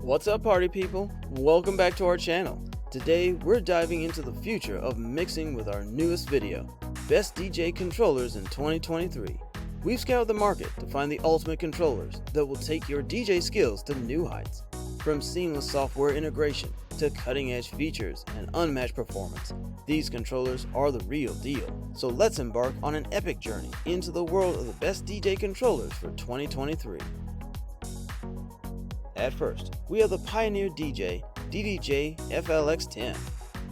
What's up, party people? Welcome back to our channel. Today we're diving into the future of mixing with our newest video, Best DJ Controllers in 2023. We've scoured the market to find the ultimate controllers that will take your DJ skills to new heights. From seamless software integration to cutting-edge features and unmatched performance, these controllers are the real deal. So let's embark on an epic journey into the world of the best DJ controllers for 2023. At first, we have the Pioneer DJ DDJ-FLX10.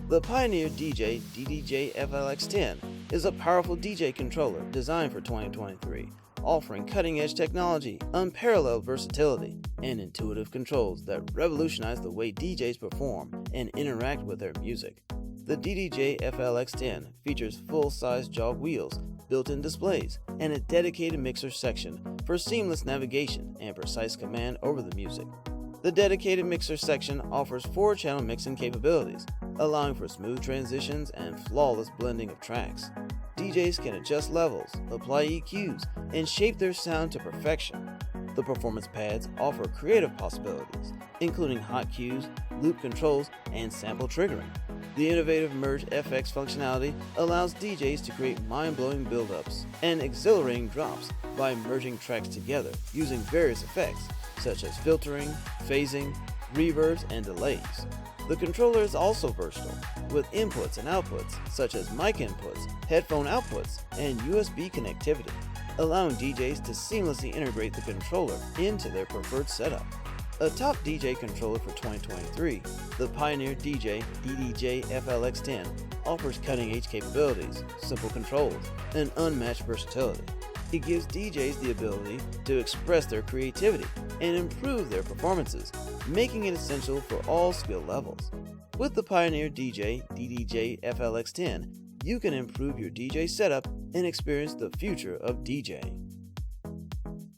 The Pioneer DJ DDJ-FLX10 is a powerful DJ controller designed for 2023, offering cutting-edge technology, unparalleled versatility, and intuitive controls that revolutionize the way DJs perform and interact with their music. The DDJ-FLX10 features full-size jog wheels, built-in displays, and a dedicated mixer section for seamless navigation and precise command over the music. The dedicated mixer section offers 4-channel mixing capabilities, allowing for smooth transitions and flawless blending of tracks. DJs can adjust levels, apply EQs, and shape their sound to perfection. The performance pads offer creative possibilities, including hot cues, loop controls, and sample triggering. The innovative Merge FX functionality allows DJs to create mind-blowing build-ups and exhilarating drops by merging tracks together using various effects such as filtering, phasing, reverbs, and delays. The controller is also versatile, with inputs and outputs such as mic inputs, headphone outputs, and USB connectivity, allowing DJs to seamlessly integrate the controller into their preferred setup. A top DJ controller for 2023, the Pioneer DJ DDJ-FLX10 offers cutting-edge capabilities, simple controls, and unmatched versatility. It gives DJs the ability to express their creativity and improve their performances, making it essential for all skill levels. With the Pioneer DJ DDJ-FLX10, you can improve your DJ setup and experience the future of DJing.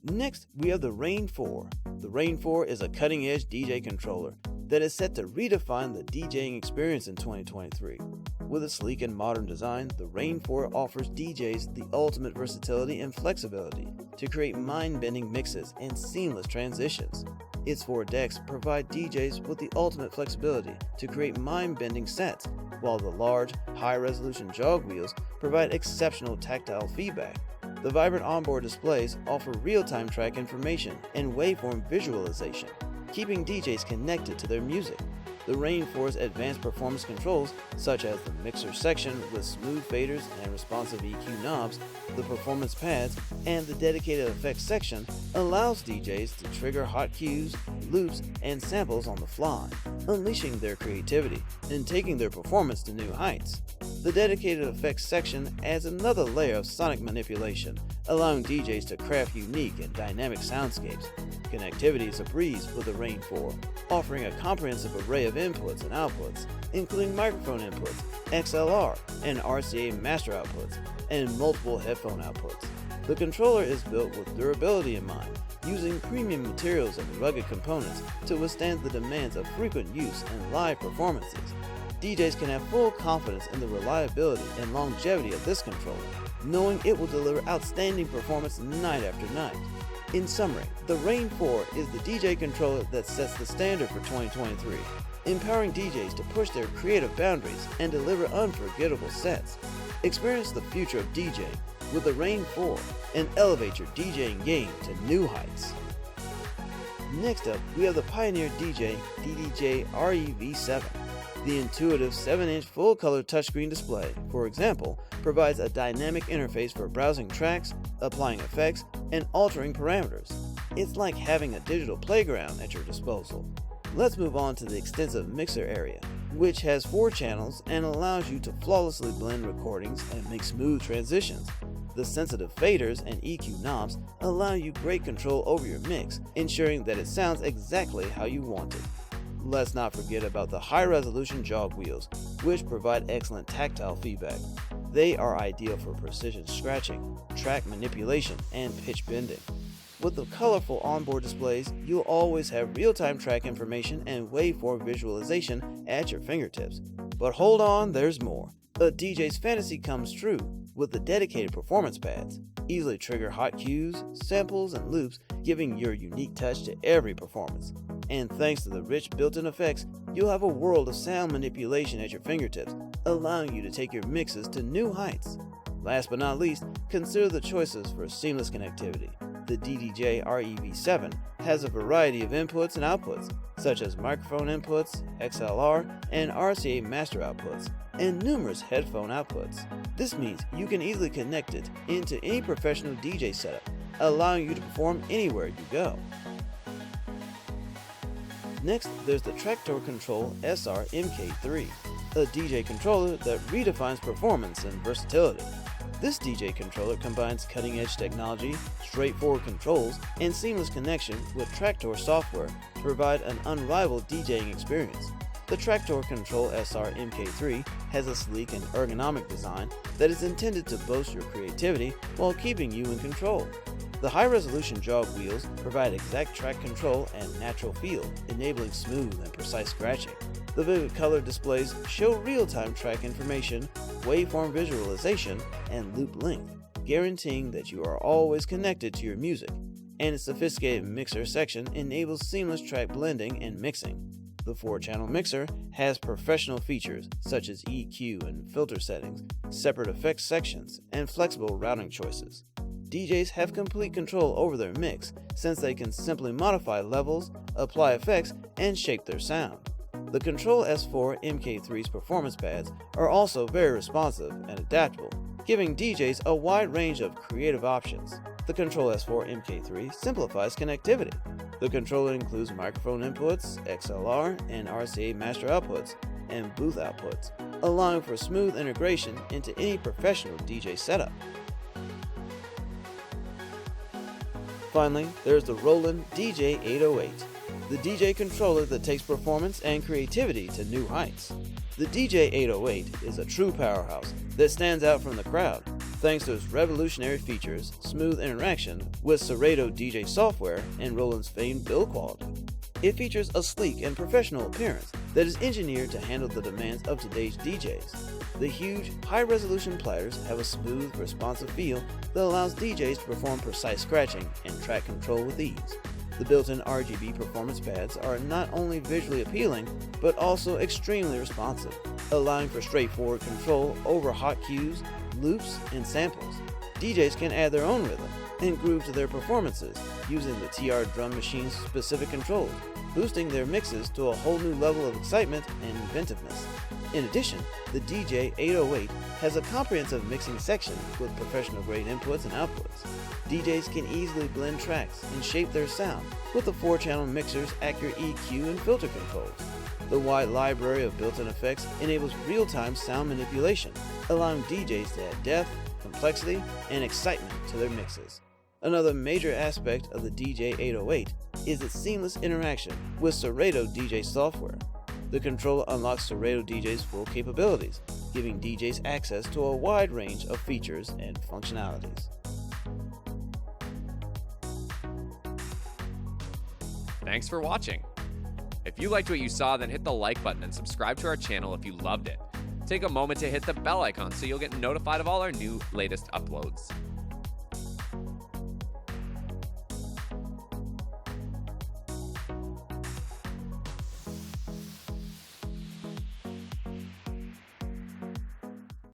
Next, we have the RANE 4. The RANE 4 is a cutting-edge DJ controller that is set to redefine the DJing experience in 2023. With a sleek and modern design, the RANE 4 offers DJs the ultimate versatility and flexibility to create mind-bending mixes and seamless transitions. Its 4 decks provide DJs with the ultimate flexibility to create mind-bending sets, while the large, high-resolution jog wheels provide exceptional tactile feedback. The vibrant onboard displays offer real-time track information and waveform visualization, keeping DJs connected to their music. The RANE 4's advanced performance controls, such as the mixer section with smooth faders and responsive EQ knobs, the performance pads, and the dedicated effects section, allows DJs to trigger hot cues, loops, and samples on the fly, unleashing their creativity and taking their performance to new heights. The dedicated effects section adds another layer of sonic manipulation, allowing DJs to craft unique and dynamic soundscapes. Connectivity is a breeze with the RANE 4, offering a comprehensive array of inputs and outputs, including microphone inputs, XLR and RCA master outputs, and multiple headphone outputs. The controller is built with durability in mind, using premium materials and rugged components to withstand the demands of frequent use and live performances. DJs can have full confidence in the reliability and longevity of this controller, knowing it will deliver outstanding performance night after night. In summary, the RANE 4 is the DJ controller that sets the standard for 2023, empowering DJs to push their creative boundaries and deliver unforgettable sets. Experience the future of DJing with the RANE 4 and elevate your DJing game to new heights. Next up, we have the Pioneer DJ DDJ-REV7. The intuitive 7-inch full-color touchscreen display, for example, provides a dynamic interface for browsing tracks, applying effects, and altering parameters. It's like having a digital playground at your disposal. Let's move on to the extensive mixer area, which has 4 channels and allows you to flawlessly blend recordings and make smooth transitions. The sensitive faders and EQ knobs allow you great control over your mix, ensuring that it sounds exactly how you want it. Let's not forget about the high-resolution jog wheels, which provide excellent tactile feedback. They are ideal for precision scratching, track manipulation, and pitch bending. With the colorful onboard displays, you'll always have real-time track information and waveform visualization at your fingertips. But hold on, there's more. A DJ's fantasy comes true with the dedicated performance pads. Easily trigger hot cues, samples, and loops, giving your unique touch to every performance. and thanks to the rich built-in effects, you'll have a world of sound manipulation at your fingertips, allowing you to take your mixes to new heights. Last but not least, consider the choices for seamless connectivity. The DDJ-REV7 has a variety of inputs and outputs, such as microphone inputs, XLR, and RCA master outputs, and numerous headphone outputs. This means you can easily connect it into any professional DJ setup, allowing you to perform anywhere you go. Next, there's the Traktor Kontrol S4 Mk3, a DJ controller that redefines performance and versatility. This DJ controller combines cutting-edge technology, straightforward controls, and seamless connection with Traktor software to provide an unrivaled DJing experience. The Traktor Kontrol S4 Mk3 has a sleek and ergonomic design that is intended to boast your creativity while keeping you in control. The high-resolution jog wheels provide exact track control and natural feel, enabling smooth and precise scratching. The vivid color displays show real-time track information, waveform visualization, and loop length, guaranteeing that you are always connected to your music. And its sophisticated mixer section enables seamless track blending and mixing. The 4-channel mixer has professional features such as EQ and filter settings, separate effects sections, and flexible routing choices. DJs have complete control over their mix since they can simply modify levels, apply effects, and shape their sound. The Kontrol S4 Mk3's performance pads are also very responsive and adaptable, giving DJs a wide range of creative options. The Kontrol S4 Mk3 simplifies connectivity. The controller includes microphone inputs, XLR, and RCA master outputs, and booth outputs, allowing for smooth integration into any professional DJ setup. Finally, there's the Roland DJ-808, the DJ controller that takes performance and creativity to new heights. The DJ-808 is a true powerhouse that stands out from the crowd thanks to its revolutionary features, smooth interaction with Serato DJ software, and Roland's famed build quality. It features a sleek and professional appearance that is engineered to handle the demands of today's DJs. The huge, high-resolution platters have a smooth, responsive feel that allows DJs to perform precise scratching and track control with ease. The built-in RGB performance pads are not only visually appealing, but also extremely responsive, allowing for straightforward control over hot cues, loops, and samples. DJs can add their own rhythm and groove to their performances using the TR drum machine's specific controls, boosting their mixes to a whole new level of excitement and inventiveness. In addition, the DJ-808 has a comprehensive mixing section with professional-grade inputs and outputs. DJs can easily blend tracks and shape their sound with the 4-channel mixer's accurate EQ and filter controls. The wide library of built-in effects enables real-time sound manipulation, allowing DJs to add depth, complexity, and excitement to their mixes. Another major aspect of the DJ-808 is its seamless interaction with Serato DJ software. The controller unlocks Serato DJ's full capabilities, giving DJs access to a wide range of features and functionalities. Thanks for watching. If you liked what you saw, then hit the like button and subscribe to our channel if you loved it. Take a moment to hit the bell icon so you'll get notified of all our latest uploads.